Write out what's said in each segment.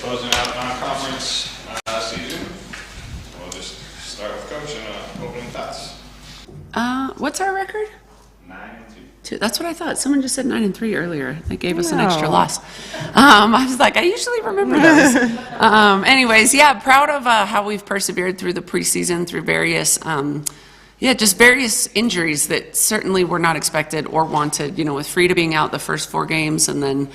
closing out non-conference season. We'll just start with Coach and opening thoughts. What's our record? 9-2. That's what I thought. Someone just said 9-3 earlier. They gave us an extra loss. I was like, I usually remember those. Anyways, yeah, proud of how we've persevered through the preseason, through various, just various injuries that certainly were not expected or wanted. You know, with Frida being out the first 4 games, and then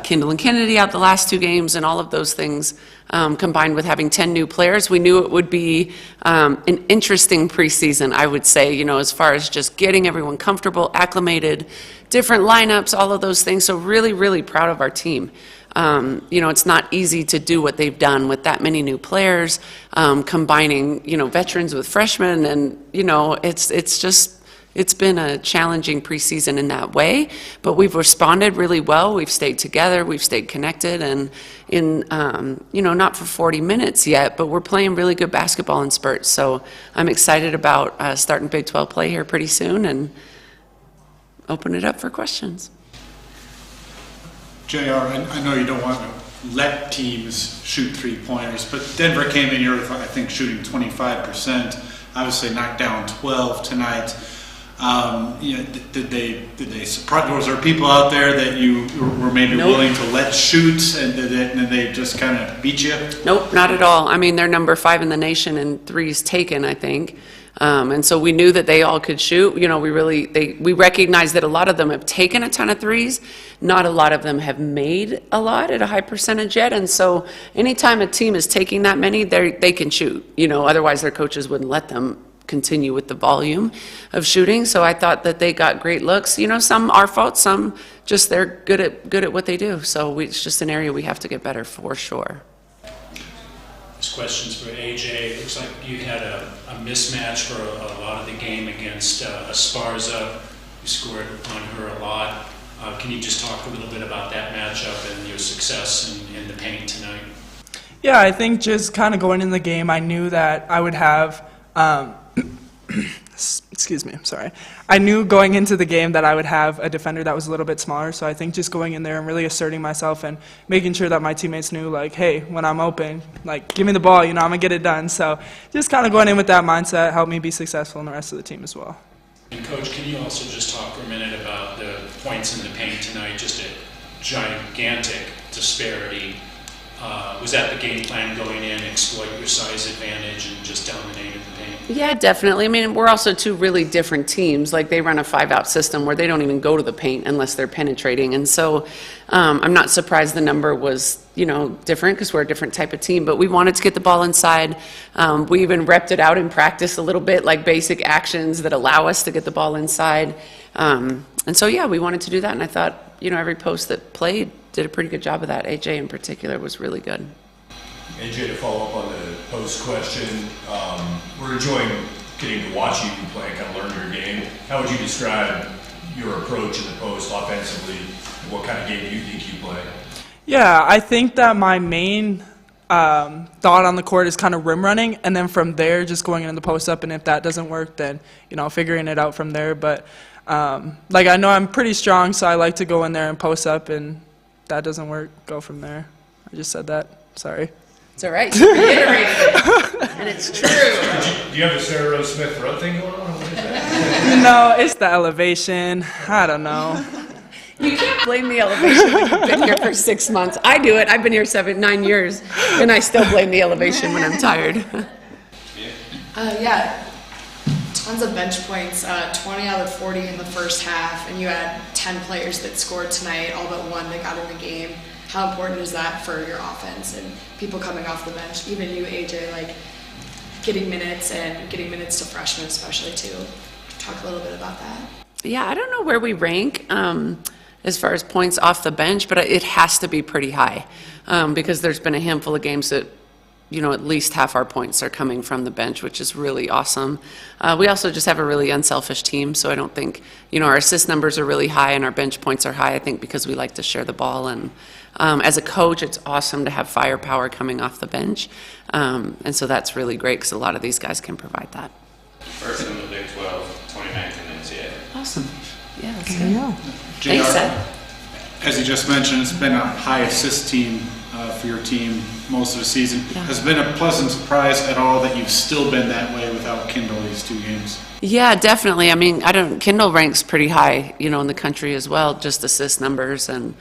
Kendall and Kennedy out the last 2 games, and all of those things combined with having 10 new players, we knew it would be an interesting preseason, I would say, you know, as far as just getting everyone comfortable, acclimated, different lineups, all of those things. So really, really proud of our team. You know, it's not easy to do what they've done with that many new players, combining, you know, veterans with freshmen, and, you know, it's been a challenging preseason in that way, but we've responded really well. We've stayed together, we've stayed connected, and you know, not for 40 minutes yet, but we're playing really good basketball in spurts. So I'm excited about starting Big 12 play here pretty soon, and open it up for questions. JR, I know you don't want to let teams shoot 3-pointers, but Denver came in here with, I think, shooting 25%. Obviously knocked down 12 tonight. You know, did they surprise? Was there people out there that you were maybe willing to let shoot, and did they just kind of beat you? Nope, not at all. I mean, they're number 5 in the nation in threes taken, I think. And so we knew that they all could shoot. You know, we recognized that a lot of them have taken a ton of threes. Not a lot of them have made a lot at a high percentage yet. And so anytime a team is taking that many, they can shoot. You know, otherwise their coaches wouldn't let them continue with the volume of shooting. So I thought that they got great looks. You know, some our fault, some just they're good at what they do. So it's just an area we have to get better for sure. This question's for AJ. It looks like you had a mismatch for a lot of the game against Esparza. You scored on her a lot. Can you just talk a little bit about that matchup and your success in the paint tonight? Yeah, I think just kind of going in the game, I knew that I would have excuse me, I'm sorry. I knew going into the game that I would have a defender that was a little bit smaller, so I think just going in there and really asserting myself and making sure that my teammates knew, like, hey, when I'm open, like, give me the ball, you know, I'm going to get it done. So just kind of going in with that mindset helped me be successful in the rest of the team as well. And Coach, can you also just talk for a minute about the points in the paint tonight, just a gigantic disparity. Was that the game plan going in, exploit your size advantage and just dominate in the paint? Yeah, definitely. I mean, we're also 2 really different teams. Like, they run a 5-out system where they don't even go to the paint unless they're penetrating. And so I'm not surprised the number was, you know, different, because we're a different type of team. But we wanted to get the ball inside. We even repped it out in practice a little bit, like basic actions that allow us to get the ball inside. And so, yeah, we wanted to do that. And I thought, you know, every post that played did a pretty good job of that. AJ in particular was really good. AJ, to follow up on the post question, we're enjoying getting to watch you play and kind of learn your game. How would you describe your approach in the post offensively? What kind of game do you think you play? Yeah, I think that my main thought on the court is kind of rim running, and then from there just going into the post up, and if that doesn't work, then, you know, figuring it out from there. But like, I know I'm pretty strong, so I like to go in there and post up, and if that doesn't work, go from there. I just said that. Sorry. It's all right. You reiterated it. And it's true. Do you have the Sarah Rose Smith run thing going on? What is that? No, it's the elevation. I don't know. You can't blame the elevation when you've been here for 6 months. I do it. I've been here 9 years, and I still blame the elevation when I'm tired. Yeah, tons of bench points, 20 out of 40 in the first half, and you had 10 players that scored tonight, all but 1 that got in the game. How important is that for your offense and people coming off the bench, even you, AJ, like getting minutes to freshmen especially too? Talk a little bit about that. Yeah, I don't know where we rank as far as points off the bench, but it has to be pretty high because there's been a handful of games that, you know, at least half our points are coming from the bench, which is really awesome. We also just have a really unselfish team, so I don't think, you know, our assist numbers are really high and our bench points are high, I think, because we like to share the ball. And as a coach, it's awesome to have firepower coming off the bench. And so that's really great because a lot of these guys can provide that. First in the Big 12, 29th in NCAA. Awesome. Yeah, that's good. JR, Thanks, Seth. as you just mentioned, it's been a high assist team for your team most of the season. Yeah. Has it been a pleasant surprise at all that you've still been that way without Kendall these 2 games? Yeah, definitely. I mean, Kendall ranks pretty high, in the country as well, just assist numbers, and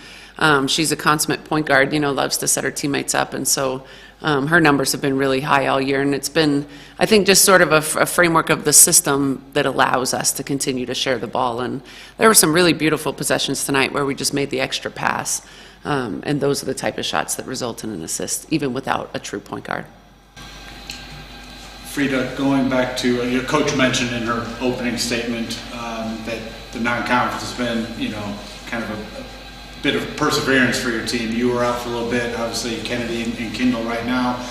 she's a consummate point guard, loves to set her teammates up, and so her numbers have been really high all year, and it's been, I think, just sort of a framework of the system that allows us to continue to share the ball, and there were some really beautiful possessions tonight where we just made the extra pass, and those are the type of shots that result in an assist, even without a true point guard. Frida, going back to your coach mentioned in her opening statement that the non-conference has been, kind of a bit of perseverance for your team. You were out for a little bit, obviously Kennedy and Kendall right now.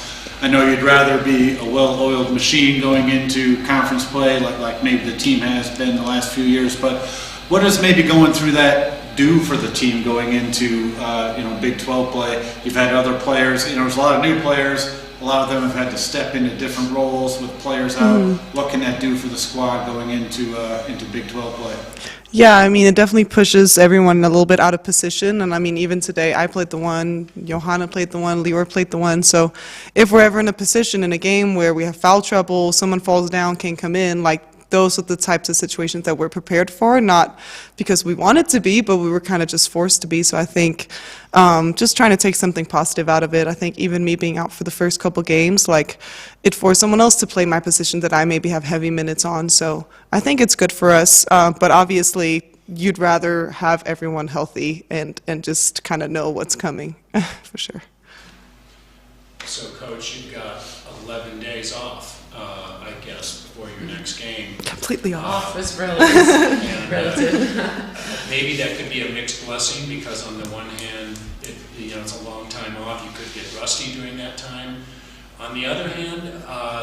I know you'd rather be a well-oiled machine going into conference play like maybe the team has been the last few years, but what does maybe going through that do for the team going into Big 12 play? You've had other players, there's a lot of new players. A lot of them have had to step into different roles with players out. What can that do for the squad going into Big 12 play? Yeah, I mean, it definitely pushes everyone a little bit out of position. And I mean, even today, I played the one, Johanna played the one, Leor played the one. So if we're ever in a position in a game where we have foul trouble, someone falls down, can't come in, those are the types of situations that we're prepared for, not because we wanted to be, but we were kind of just forced to be. So I think just trying to take something positive out of it. I think even me being out for the first couple games, it forced someone else to play my position that I maybe have heavy minutes on. So I think it's good for us. But obviously, you'd rather have everyone healthy and just kind of know what's coming, for sure. So, Coach, you've got 11 days off, I guess, before your next game. Completely off. Was relative. Maybe that could be a mixed blessing because on the one hand, it's a long time off. You could get rusty during that time. On the other hand,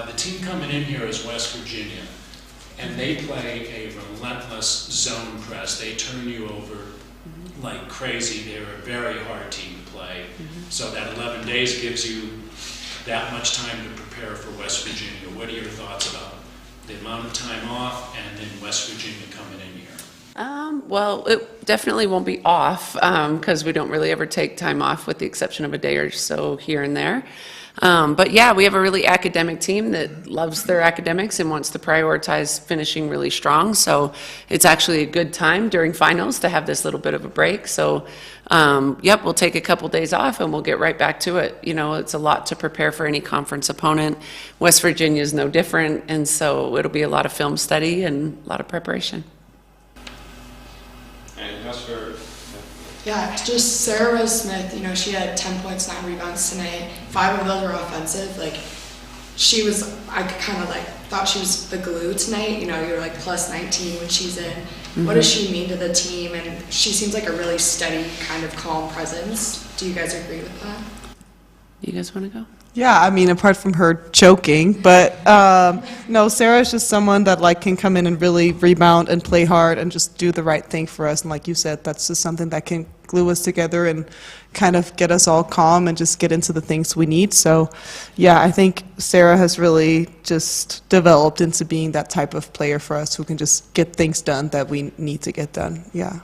the team coming in here is West Virginia, and they play a relentless zone press. They turn you over like crazy. They're a very hard team to play. So that 11 days gives you that much time to prepare for West Virginia. What are your thoughts about the amount of time off and then West Virginia coming in here? Well, it definitely won't be off because we don't really ever take time off with the exception of a day or so here and there. But yeah, we have a really academic team that loves their academics and wants to prioritize finishing really strong. So it's actually a good time during finals to have this little bit of a break. So yep, we'll take a couple days off and we'll get right back to it. It's a lot to prepare for any conference opponent. West Virginia is no different. And so it'll be a lot of film study and a lot of preparation. And as for Yeah, just Sarah Rose Smith, she had 10 points, 9 rebounds tonight. 5 of those were offensive. I kind of thought she was the glue tonight. You're plus 19 when she's in. What does she mean to the team? And she seems like a really steady, kind of calm presence. Do you guys agree with that? You guys want to go? Yeah, I mean, apart from her choking, but no, Sarah's just someone that can come in and really rebound and play hard and just do the right thing for us. And like you said, that's just something that can glue us together and kind of get us all calm and just get into the things we need. So, yeah, I think Sarah has really just developed into being that type of player for us who can just get things done that we need to get done. Yeah.